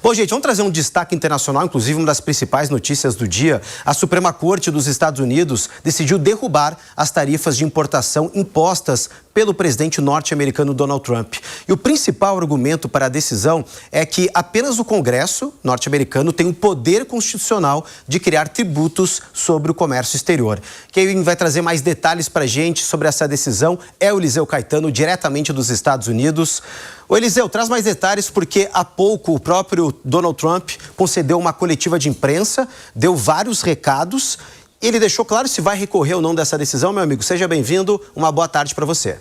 Bom, gente, vamos trazer um destaque internacional, inclusive uma das principais notícias do dia. A Suprema Corte dos Estados Unidos decidiu derrubar as tarifas de importação impostas pelo presidente norte-americano Donald Trump. E o principal argumento para a decisão é que apenas o Congresso norte-americano tem o poder constitucional de criar tributos sobre o comércio exterior. Quem vai trazer mais detalhes para a gente sobre essa decisão é o Eliseu Caetano, diretamente dos Estados Unidos. Ô Eliseu, traz mais detalhes porque há pouco o próprio Donald Trump concedeu uma coletiva de imprensa, deu vários recados. Ele deixou claro se vai recorrer ou não dessa decisão, meu amigo. Seja bem-vindo, uma boa tarde para você.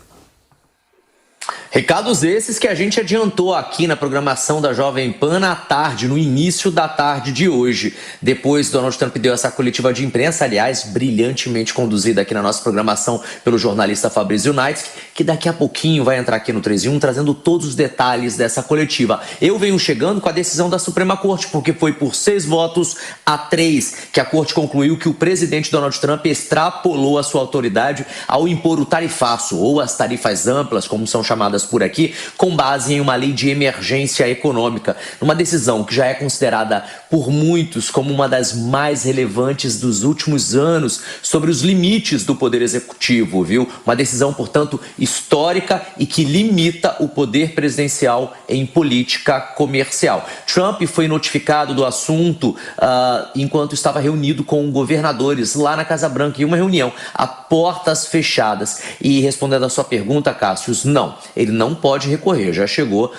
Recados esses que a gente adiantou aqui na programação da Jovem Pan à tarde, no início da tarde de hoje. Depois, Donald Trump deu essa coletiva de imprensa, aliás, brilhantemente conduzida aqui na nossa programação pelo jornalista Fabrício Knight, que daqui a pouquinho vai entrar aqui no 3 em 1, trazendo todos os detalhes dessa coletiva. Eu venho chegando com a decisão da Suprema Corte, porque foi por 6-3 que a Corte concluiu que o presidente Donald Trump extrapolou a sua autoridade ao impor o tarifaço, ou as tarifas amplas, como são chamadas por aqui, com base em uma lei de emergência econômica, numa decisão que já é considerada por muitos como uma das mais relevantes dos últimos anos sobre os limites do poder executivo, viu? Uma decisão, portanto, histórica e que limita o poder presidencial em política comercial. Trump foi notificado do assunto enquanto estava reunido com governadores lá na Casa Branca, em uma reunião a portas fechadas. E respondendo a sua pergunta, Cássius, não, ele não pode recorrer, já chegou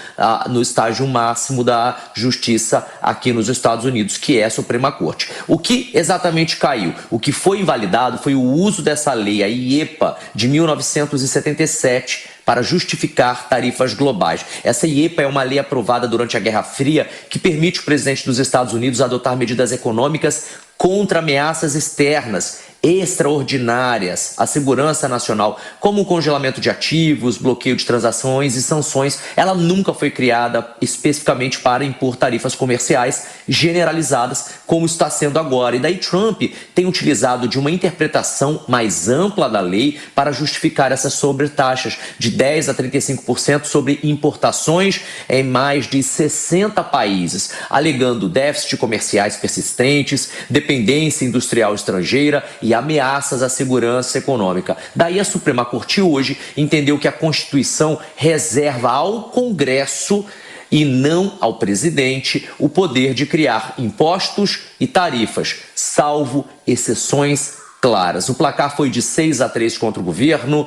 no estágio máximo da justiça aqui nos Estados Unidos, que é a Suprema Corte. O que exatamente caiu? O que foi invalidado foi o uso dessa lei, a IEPA, de 1977, para justificar tarifas globais. Essa IEPA é uma lei aprovada durante a Guerra Fria que permite o presidente dos Estados Unidos adotar medidas econômicas contra ameaças externas extraordinárias à segurança nacional, como o congelamento de ativos, bloqueio de transações e sanções. Ela nunca foi criada especificamente para impor tarifas comerciais generalizadas, como está sendo agora. E daí Trump tem utilizado de uma interpretação mais ampla da lei para justificar essas sobretaxas de 10% a 35% sobre importações em mais de 60 países, alegando déficits comerciais persistentes, dependência industrial estrangeira e ameaças à segurança econômica. Daí a Suprema Corte hoje entendeu que a Constituição reserva ao Congresso e não ao presidente o poder de criar impostos e tarifas, salvo exceções claras. O placar foi de 6-3 contra o governo.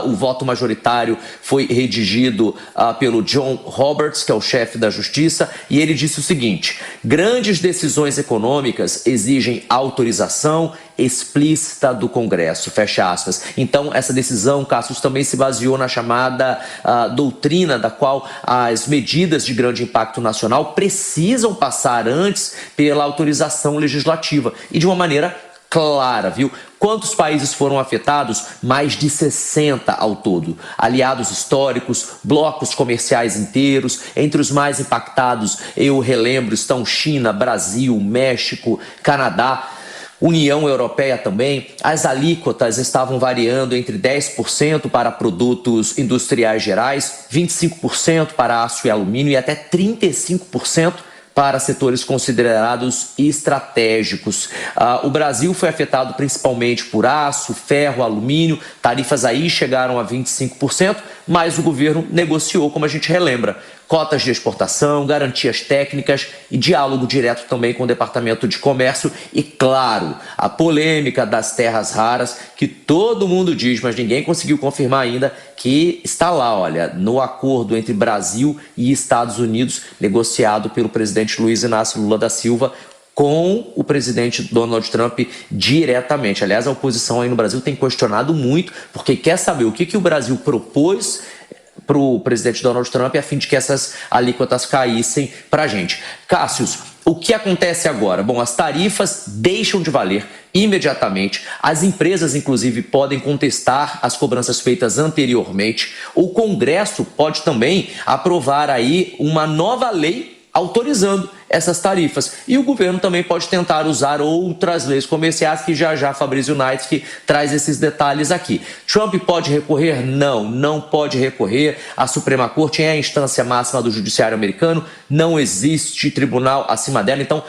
O voto majoritário foi redigido pelo John Roberts, que é o chefe da Justiça, e ele disse o seguinte: grandes decisões econômicas exigem autorização explícita do Congresso, fecha aspas. Então, essa decisão, Cássio, também se baseou na chamada doutrina da qual as medidas de grande impacto nacional precisam passar antes pela autorização legislativa e de uma maneira clara, viu? Quantos países foram afetados? Mais de 60 ao todo. Aliados históricos, blocos comerciais inteiros. Entre os mais impactados, eu relembro, estão China, Brasil, México, Canadá, União Europeia também. As alíquotas estavam variando entre 10% para produtos industriais gerais, 25% para aço e alumínio e até 35% para setores considerados estratégicos. O Brasil foi afetado principalmente por aço, ferro, alumínio, tarifas aí chegaram a 25%, mas o governo negociou, como a gente relembra, cotas de exportação, garantias técnicas e diálogo direto também com o Departamento de Comércio e, claro, a polêmica das terras raras, que todo mundo diz, mas ninguém conseguiu confirmar ainda, que está lá, olha, no acordo entre Brasil e Estados Unidos, negociado pelo presidente Luiz Inácio Lula da Silva, com o presidente Donald Trump diretamente. Aliás, a oposição aí no Brasil tem questionado muito, porque quer saber o que o Brasil propôs para o presidente Donald Trump a fim de que essas alíquotas caíssem para a gente. Cássius, o que acontece agora? Bom, as tarifas deixam de valer imediatamente. As empresas, inclusive, podem contestar as cobranças feitas anteriormente. O Congresso pode também aprovar aí uma nova lei autorizando essas tarifas. E o governo também pode tentar usar outras leis comerciais, que já Fabrício Naitsky traz esses detalhes aqui. Trump pode recorrer? Não pode recorrer. A Suprema Corte é a instância máxima do judiciário americano, não existe tribunal acima dela, então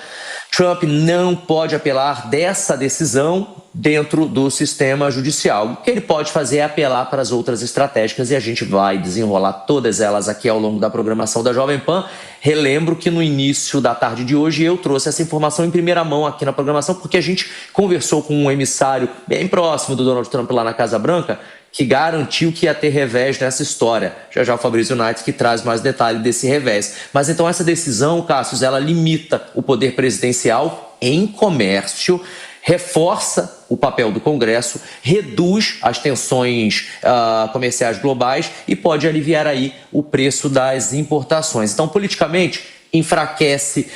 Trump não pode apelar dessa decisão dentro do sistema judicial. O que ele pode fazer é apelar para as outras estratégicas e a gente vai desenrolar todas elas aqui ao longo da programação da Jovem Pan. Relembro que no início da tarde de hoje eu trouxe essa informação em primeira mão aqui na programação porque a gente conversou com um emissário bem próximo do Donald Trump lá na Casa Branca que garantiu que ia ter revés nessa história. Já o Fabrício Naitsky traz mais detalhes desse revés. Mas então essa decisão, Cassius, ela limita o poder presidencial em comércio, reforça o papel do Congresso, reduz as tensões comerciais globais e pode aliviar aí o preço das importações. Então, politicamente, enfraquece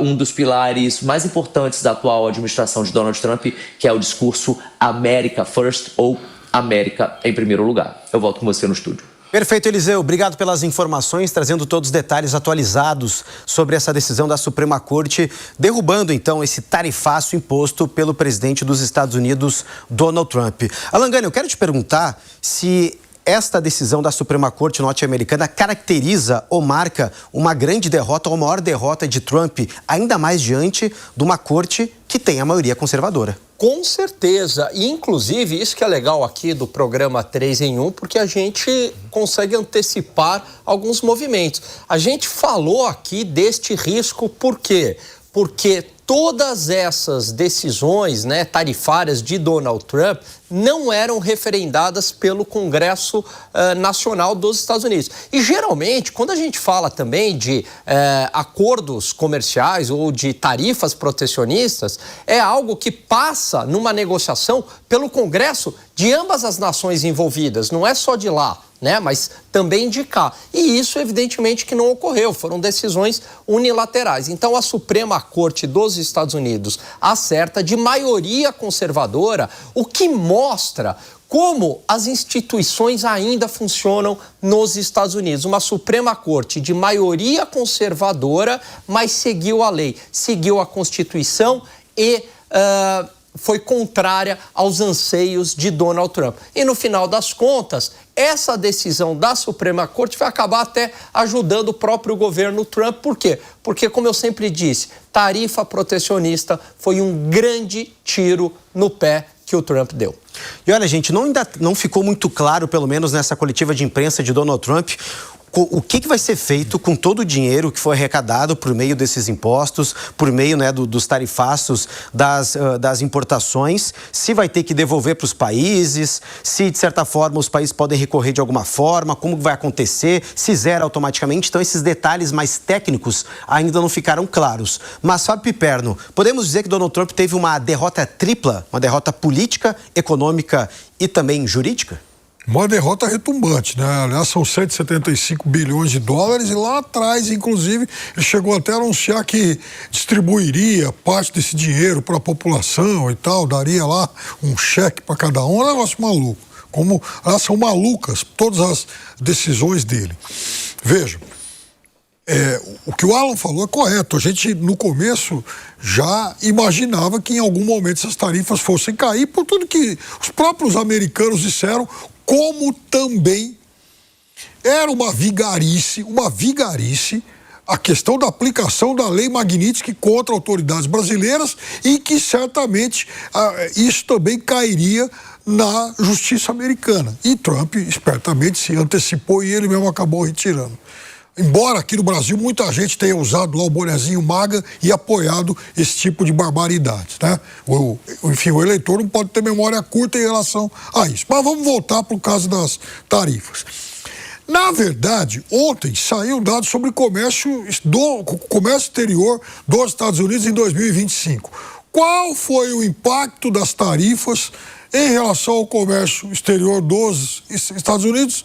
um dos pilares mais importantes da atual administração de Donald Trump, que é o discurso America First ou América em primeiro lugar. Eu volto com você no estúdio. Perfeito, Eliseu. Obrigado pelas informações, trazendo todos os detalhes atualizados sobre essa decisão da Suprema Corte, derrubando, então, esse tarifaço imposto pelo presidente dos Estados Unidos, Donald Trump. Alan Gani, eu quero te perguntar se esta decisão da Suprema Corte norte-americana caracteriza ou marca uma grande derrota ou a maior derrota de Trump, ainda mais diante de uma corte que tem a maioria conservadora. Com certeza, e inclusive isso que é legal aqui do programa 3 em 1, porque a gente consegue antecipar alguns movimentos. A gente falou aqui deste risco, por quê? Porque todas essas decisões, tarifárias de Donald Trump não eram referendadas pelo Congresso Nacional dos Estados Unidos. E geralmente, quando a gente fala também de acordos comerciais ou de tarifas protecionistas, é algo que passa numa negociação pelo Congresso de ambas as nações envolvidas, não é só de lá, mas também de cá. E isso, evidentemente, que não ocorreu, foram decisões unilaterais. Então, a Suprema Corte dos Estados Unidos acerta de maioria conservadora, o que mostra como as instituições ainda funcionam nos Estados Unidos. Uma Suprema Corte de maioria conservadora, mas seguiu a lei, seguiu a Constituição e foi contrária aos anseios de Donald Trump. E no final das contas, essa decisão da Suprema Corte vai acabar até ajudando o próprio governo Trump. Por quê? Porque, como eu sempre disse, tarifa protecionista foi um grande tiro no pé que o Trump deu. E olha, gente, ainda não ficou muito claro, pelo menos nessa coletiva de imprensa de Donald Trump, o que vai ser feito com todo o dinheiro que foi arrecadado por meio desses impostos, por meio dos tarifaços das importações, se vai ter que devolver para os países, se de certa forma os países podem recorrer de alguma forma, como vai acontecer, se zera automaticamente. Então esses detalhes mais técnicos ainda não ficaram claros. Mas, Fábio Piperno, podemos dizer que Donald Trump teve uma derrota tripla, uma derrota política, econômica e também jurídica? Uma derrota retumbante, Aliás, são 175 bilhões de dólares e lá atrás, inclusive, ele chegou até a anunciar que distribuiria parte desse dinheiro para a população e tal, daria lá um cheque para cada um, um negócio maluco. Como elas são malucas, todas as decisões dele. Vejam, o que o Alan falou é correto. A gente, no começo, já imaginava que em algum momento essas tarifas fossem cair por tudo que os próprios americanos disseram, como também era uma vigarice a questão da aplicação da lei Magnitsky contra autoridades brasileiras e que certamente isso também cairia na justiça americana. E Trump espertamente se antecipou e ele mesmo acabou retirando. Embora aqui no Brasil muita gente tenha usado lá o bonezinho MAGA e apoiado esse tipo de barbaridades, Enfim, o eleitor não pode ter memória curta em relação a isso. Mas vamos voltar para o caso das tarifas. Na verdade, ontem saiu um dado sobre o comércio exterior dos Estados Unidos em 2025. Qual foi o impacto das tarifas em relação ao comércio exterior dos Estados Unidos?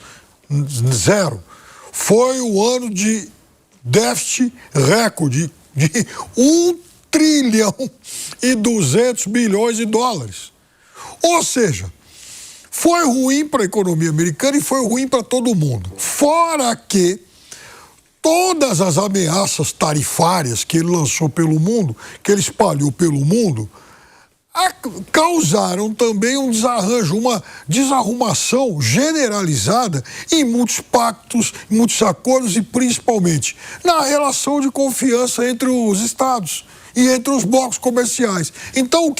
Zero. Foi o ano de déficit recorde de 1 trilhão e 200 bilhões de dólares. Ou seja, foi ruim para a economia americana e foi ruim para todo mundo. Fora que todas as ameaças tarifárias que ele lançou pelo mundo, que ele espalhou pelo mundo, causaram também um desarranjo, uma desarrumação generalizada em muitos pactos, em muitos acordos e principalmente na relação de confiança entre os estados e entre os blocos comerciais. Então,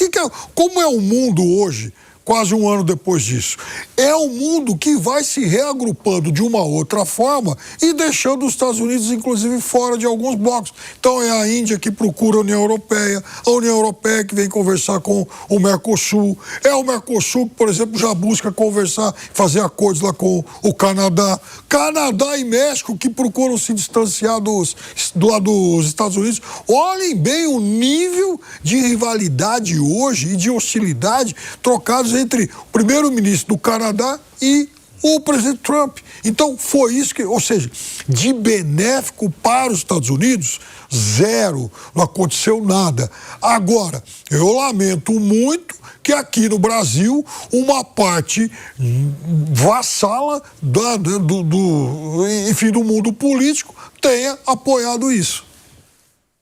como é o mundo hoje, quase um ano depois disso? É um mundo que vai se reagrupando de uma outra forma e deixando os Estados Unidos, inclusive, fora de alguns blocos. Então, é a Índia que procura a União Europeia que vem conversar com o Mercosul, é o Mercosul que, por exemplo, já busca conversar, fazer acordos lá com o Canadá e México que procuram se distanciar dos Estados Unidos. Olhem bem o nível de rivalidade hoje e de hostilidade trocados entre o primeiro-ministro do Canadá e o presidente Trump. Então, foi isso ou seja, de benéfico para os Estados Unidos, zero, não aconteceu nada. Agora, eu lamento muito que aqui no Brasil uma parte vassala do mundo político tenha apoiado isso.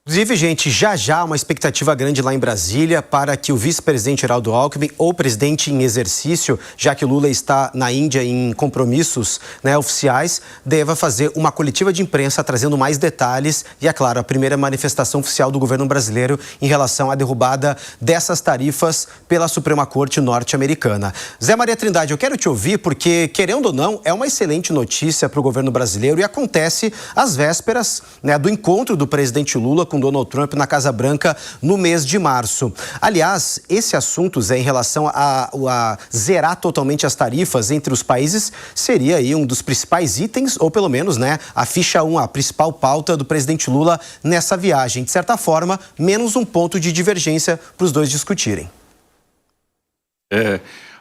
Inclusive, gente, já uma expectativa grande lá em Brasília para que o vice-presidente Geraldo Alckmin, ou presidente em exercício, já que Lula está na Índia em compromissos oficiais, deva fazer uma coletiva de imprensa trazendo mais detalhes e, é claro, a primeira manifestação oficial do governo brasileiro em relação à derrubada dessas tarifas pela Suprema Corte norte-americana. Zé Maria Trindade, eu quero te ouvir porque, querendo ou não, é uma excelente notícia para o governo brasileiro e acontece às vésperas do encontro do presidente Lula com Donald Trump na Casa Branca no mês de março. Aliás, esse assunto, Zé, em relação a zerar totalmente as tarifas entre os países, seria aí um dos principais itens, ou pelo menos, a ficha 1, a principal pauta do presidente Lula nessa viagem. De certa forma, menos um ponto de divergência para os dois discutirem.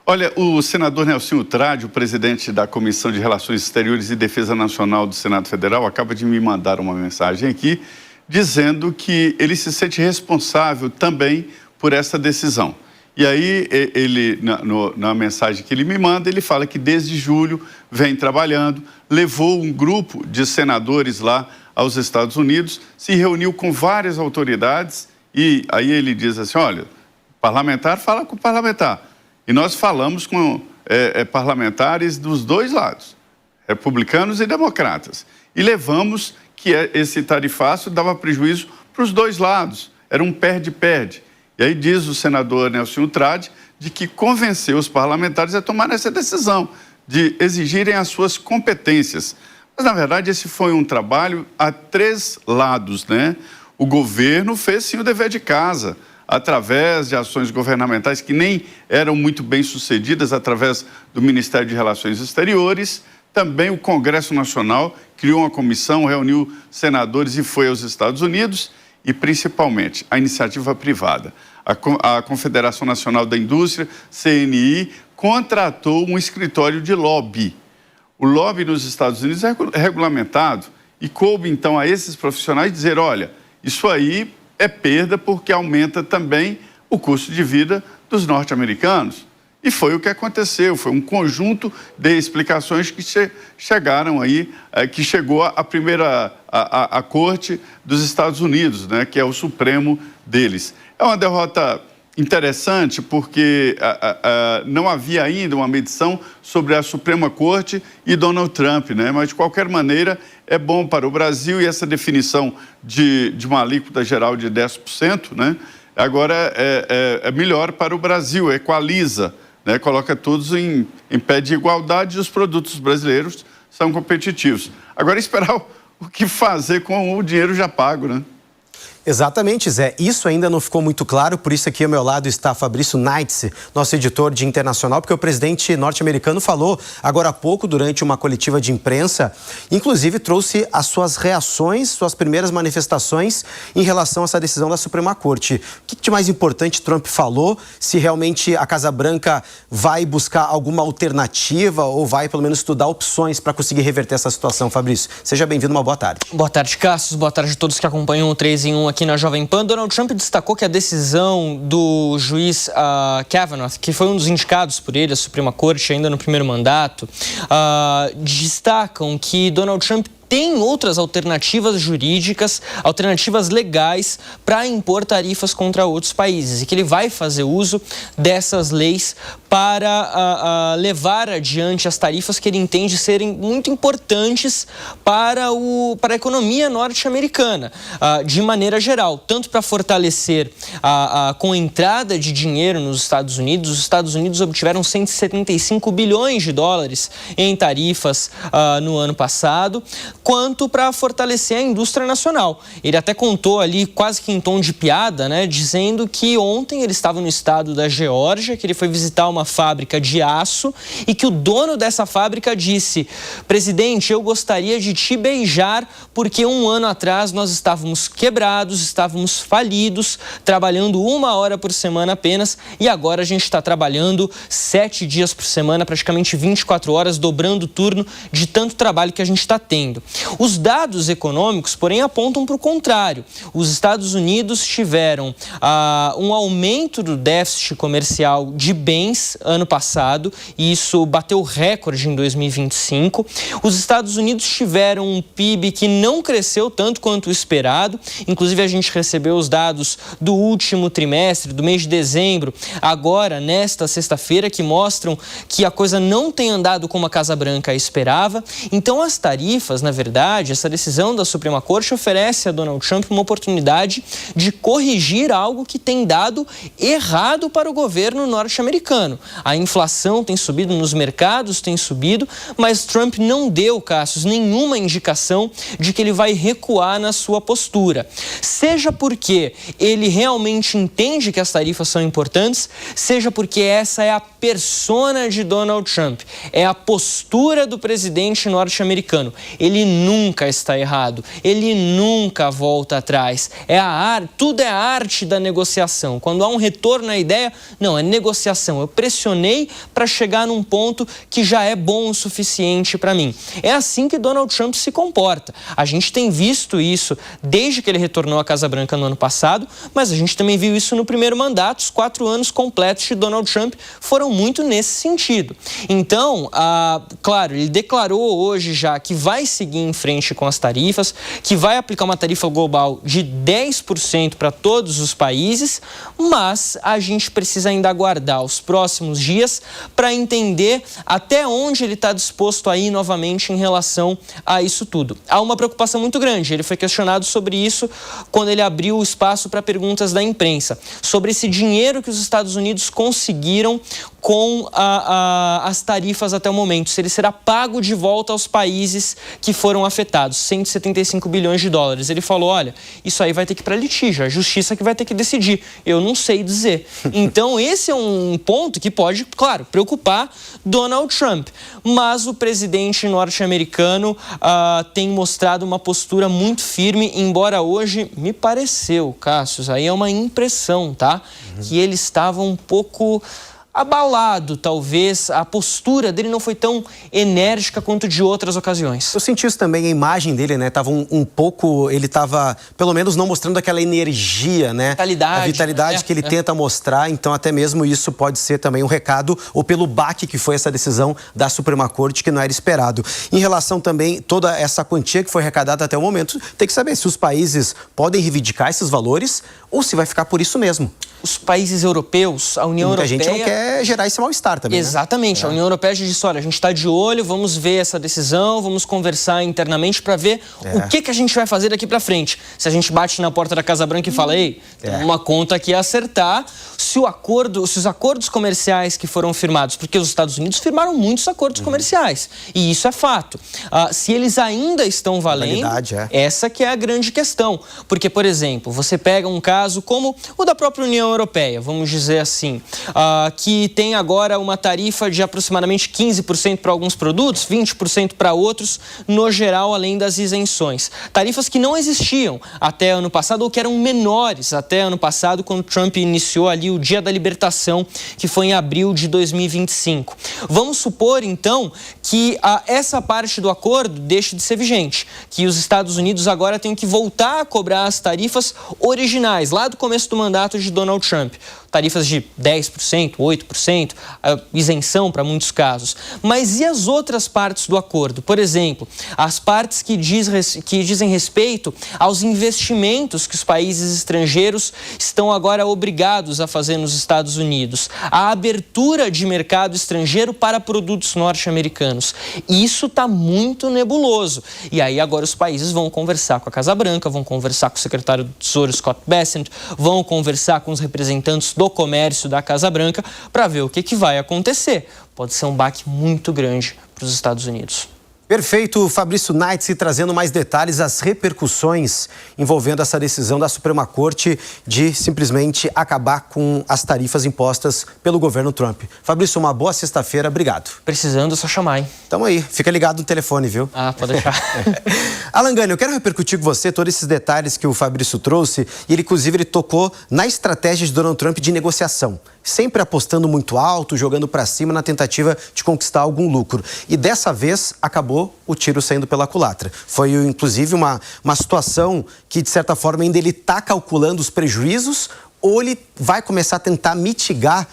Olha, o senador Nelsinho Trade, o presidente da Comissão de Relações Exteriores e Defesa Nacional do Senado Federal, acaba de me mandar uma mensagem aqui, dizendo que ele se sente responsável também por essa decisão. E aí, ele, na mensagem que ele me manda, ele fala que desde julho vem trabalhando, levou um grupo de senadores lá aos Estados Unidos, se reuniu com várias autoridades e aí ele diz assim, olha, parlamentar fala com parlamentar. E nós falamos com parlamentares dos dois lados, republicanos e democratas. E levamos que esse tarifaço dava prejuízo para os dois lados. Era um perde-perde. E aí diz o senador Nelsinho Trade de que convenceu os parlamentares a tomar essa decisão, de exigirem as suas competências. Mas, na verdade, esse foi um trabalho a três lados, O governo fez, sim, o dever de casa, através de ações governamentais que nem eram muito bem sucedidas, através do Ministério de Relações Exteriores. Também o Congresso Nacional criou uma comissão, reuniu senadores e foi aos Estados Unidos. E, principalmente, a iniciativa privada. A Confederação Nacional da Indústria, CNI, contratou um escritório de lobby. O lobby nos Estados Unidos é regulamentado e coube, então, a esses profissionais dizer, olha, isso aí é perda porque aumenta também o custo de vida dos norte-americanos. E foi o que aconteceu, foi um conjunto de explicações que chegaram aí, que chegou à primeira, a Corte dos Estados Unidos, que é o Supremo deles. É uma derrota interessante porque não havia ainda uma medição sobre a Suprema Corte e Donald Trump, Mas, de qualquer maneira, é bom para o Brasil e essa definição de uma alíquota geral de 10%, Agora é melhor para o Brasil, equaliza, coloca todos em pé de igualdade e os produtos brasileiros são competitivos. Agora, esperar o que fazer com o dinheiro já pago, Exatamente, Zé. Isso ainda não ficou muito claro, por isso aqui ao meu lado está Fabrício Neitz, nosso editor de internacional, porque o presidente norte-americano falou agora há pouco, durante uma coletiva de imprensa, inclusive trouxe as suas reações, suas primeiras manifestações em relação a essa decisão da Suprema Corte. O que de mais importante Trump falou? Se realmente a Casa Branca vai buscar alguma alternativa ou vai, pelo menos, estudar opções para conseguir reverter essa situação, Fabrício? Seja bem-vindo, uma boa tarde. Boa tarde, Cassius. Boa tarde a todos que acompanham o 3 em 1 aqui na Jovem Pan. Donald Trump destacou que a decisão do juiz Kavanaugh, que foi um dos indicados por ele à Suprema Corte ainda no primeiro mandato, destacam que Donald Trump tem outras alternativas jurídicas, alternativas legais para impor tarifas contra outros países e que ele vai fazer uso dessas leis para levar adiante as tarifas que ele entende serem muito importantes para a economia norte-americana, de maneira geral, tanto para fortalecer com a entrada de dinheiro nos Estados Unidos. Os Estados Unidos obtiveram 175 bilhões de dólares em tarifas no ano passado, quanto para fortalecer a indústria nacional. Ele até contou ali, quase que em tom de piada, né, dizendo que ontem ele estava no estado da Geórgia, que ele foi visitar uma fábrica de aço e que o dono dessa fábrica disse: presidente, eu gostaria de te beijar porque um ano atrás nós estávamos quebrados, estávamos falidos, trabalhando 1 hora por semana apenas, e agora a gente está trabalhando 7 dias por semana, praticamente 24 horas, dobrando o turno de tanto trabalho que a gente está tendo. Os dados econômicos, porém, apontam para o contrário. Os Estados Unidos tiveram um aumento do déficit comercial de bens ano passado, e isso bateu recorde em 2025. Os Estados Unidos tiveram um PIB que não cresceu tanto quanto o esperado. Inclusive, a gente recebeu os dados do último trimestre, do mês de dezembro, agora, nesta sexta-feira, que mostram que a coisa não tem andado como a Casa Branca esperava. Então, as tarifas, na verdade, essa decisão da Suprema Corte oferece a Donald Trump uma oportunidade de corrigir algo que tem dado errado para o governo norte-americano. A inflação tem subido, nos mercados tem subido, mas Trump não deu, Cassius, nenhuma indicação de que ele vai recuar na sua postura. Seja porque ele realmente entende que as tarifas são importantes, seja porque essa é a persona de Donald Trump, é a postura do presidente norte-americano. Ele nunca está errado, ele nunca volta atrás. Tudo é a arte da negociação. Quando há um retorno à ideia, não, é negociação. Eu pressionei para chegar num ponto que já é bom o suficiente para mim. É assim que Donald Trump se comporta. A gente tem visto isso desde que ele retornou à Casa Branca no ano passado, mas a gente também viu isso no primeiro mandato. Os 4 anos completos de Donald Trump foram muito nesse sentido. Então, claro, ele declarou hoje já que vai seguir em frente com as tarifas, que vai aplicar uma tarifa global de 10% para todos os países, mas a gente precisa ainda aguardar os próximos dias para entender até onde ele está disposto a ir novamente em relação a isso tudo. Há uma preocupação muito grande. Ele foi questionado sobre isso quando ele abriu o espaço para perguntas da imprensa, sobre esse dinheiro que os Estados Unidos conseguiram com as tarifas até o momento, se ele será pago de volta aos países que foram afetados, 175 bilhões de dólares. Ele falou, olha, isso aí vai ter que ir para litígio, a justiça que vai ter que decidir, eu não sei dizer. Então esse é um ponto que pode, claro, preocupar Donald Trump, mas o presidente norte-americano tem mostrado uma postura muito firme, embora hoje me pareceu, Cassius, aí é uma impressão, tá? Que ele estava um pouco abalado, talvez, a postura dele não foi tão enérgica quanto de outras ocasiões. Eu senti isso também, a imagem dele, né, tava um pouco, ele tava, pelo menos, não mostrando aquela energia, né? Vitalidade. A vitalidade que ele tenta mostrar, então até mesmo isso pode ser também um recado, ou pelo baque que foi essa decisão da Suprema Corte, que não era esperado. Em relação também, toda essa quantia que foi arrecadada até o momento, tem que saber se os países podem reivindicar esses valores ou se vai ficar por isso mesmo. Os países europeus, a União Europeia... Muita gente não quer gerar esse mal-estar também, Exatamente. Né? A União Europeia já disse, olha, a gente está de olho, vamos ver essa decisão, vamos conversar internamente para ver o que a gente vai fazer daqui para frente. Se a gente bate na porta da Casa Branca e fala, ei, tem uma conta aqui a acertar, se os acordos comerciais que foram firmados, porque os Estados Unidos firmaram muitos acordos comerciais, e isso é fato. Se eles ainda estão valendo, essa que é a grande questão. Porque, por exemplo, você pega um caso como o da própria União Europeia, vamos dizer assim, que tem agora uma tarifa de aproximadamente 15% para alguns produtos, 20% para outros, no geral, além das isenções. Tarifas que não existiam até ano passado ou que eram menores até ano passado, quando Trump iniciou ali o Dia da Libertação, que foi em abril de 2025. Vamos supor, então, que essa parte do acordo deixe de ser vigente, que os Estados Unidos agora tenham que voltar a cobrar as tarifas originais, lá do começo do mandato de Donald Trump. Tarifas de 10%, 8%, 18%, isenção para muitos casos. Mas e as outras partes do acordo? Por exemplo, as partes que dizem respeito aos investimentos que os países estrangeiros estão agora obrigados a fazer nos Estados Unidos, a abertura de mercado estrangeiro para produtos norte-americanos. Isso está muito nebuloso. E aí agora os países vão conversar com a Casa Branca, vão conversar com o secretário do Tesouro, Scott Bessent, vão conversar com os representantes do comércio da Casa Branca para ver o que vai acontecer. Pode ser um baque muito grande para os Estados Unidos. Perfeito, Fabrício Naitz trazendo mais detalhes, as repercussões envolvendo essa decisão da Suprema Corte de simplesmente acabar com as tarifas impostas pelo governo Trump. Fabrício, uma boa sexta-feira, obrigado. Precisando, é só chamar, hein? Tamo aí, fica ligado no telefone, viu? Ah, pode deixar. Alan Gani, eu quero repercutir com você todos esses detalhes que o Fabrício trouxe e ele, inclusive, ele tocou na estratégia de Donald Trump de negociação. Sempre apostando muito alto, jogando para cima na tentativa de conquistar algum lucro. E dessa vez acabou o tiro saindo pela culatra. Foi, inclusive, uma situação que, de certa forma, ainda ele está calculando os prejuízos ou ele vai começar a tentar mitigar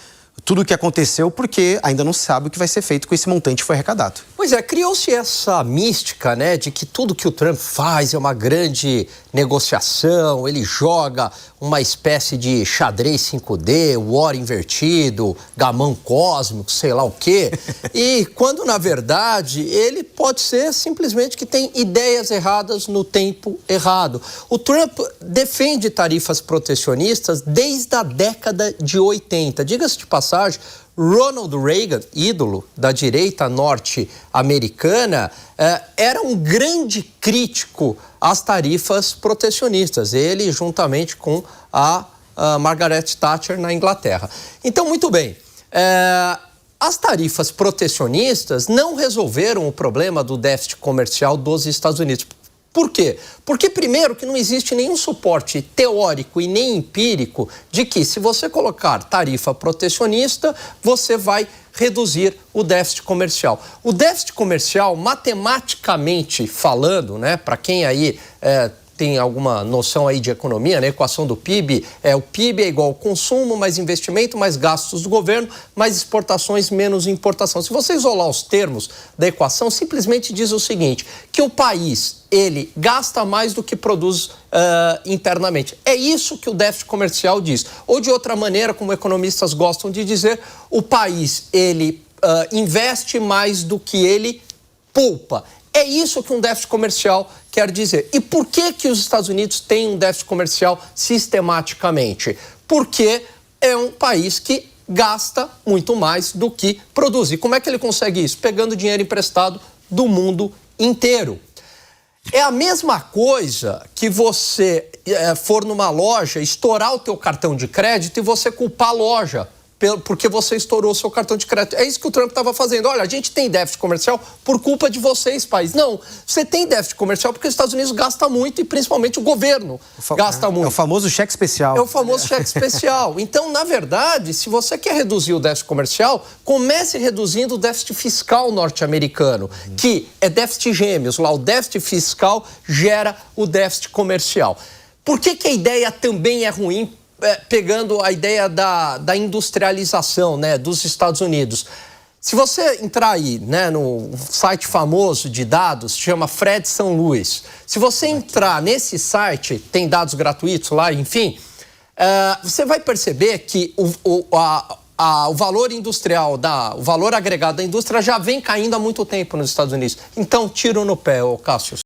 tudo o que aconteceu, porque ainda não sabe o que vai ser feito com esse montante que foi arrecadado. Pois é, criou-se essa mística, né, de que tudo que o Trump faz é uma grande negociação, ele joga uma espécie de xadrez 5D, war invertido, gamão cósmico, sei lá o quê. E quando, na verdade, ele pode ser simplesmente que tem ideias erradas no tempo errado. O Trump defende tarifas protecionistas desde a década de 80. Diga-se de passagem, Ronald Reagan, ídolo da direita norte-americana, era um grande crítico às tarifas protecionistas. Ele, juntamente com a Margaret Thatcher na Inglaterra. Então, muito bem. As tarifas protecionistas não resolveram o problema do déficit comercial dos Estados Unidos. Por quê? Porque, primeiro, que não existe nenhum suporte teórico e nem empírico de que, se você colocar tarifa protecionista, você vai reduzir o déficit comercial. O déficit comercial, matematicamente falando, né, para quem aí tem alguma noção aí de economia, né? Equação do PIB, o PIB é igual ao consumo, mais investimento, mais gastos do governo, mais exportações, menos importação. Se você isolar os termos da equação, simplesmente diz o seguinte, que o país, ele gasta mais do que produz internamente. É isso que o déficit comercial diz. Ou de outra maneira, como economistas gostam de dizer, o país, ele investe mais do que ele poupa. É isso que um déficit comercial quer dizer. E por que os Estados Unidos têm um déficit comercial sistematicamente? Porque é um país que gasta muito mais do que produz. E como é que ele consegue isso? Pegando dinheiro emprestado do mundo inteiro. É a mesma coisa que você for numa loja, estourar o teu cartão de crédito e você culpar a loja porque você estourou o seu cartão de crédito. É isso que o Trump estava fazendo. Olha, a gente tem déficit comercial por culpa de vocês, país. Não, você tem déficit comercial porque os Estados Unidos gastam muito e principalmente o governo gasta muito. É o famoso cheque especial. É o famoso cheque especial. Então, na verdade, se você quer reduzir o déficit comercial, comece reduzindo o déficit fiscal norte-americano, que é déficit gêmeos. Lá, o déficit fiscal gera o déficit comercial. Por que a ideia também é ruim? Pegando a ideia da industrialização, né, dos Estados Unidos. Se você entrar aí, né, no site famoso de dados, chama Fred São Luís. Se você entrar nesse site, tem dados gratuitos lá, enfim, você vai perceber que o valor industrial, o valor agregado da indústria já vem caindo há muito tempo nos Estados Unidos. Então, tiro no pé, Cássio.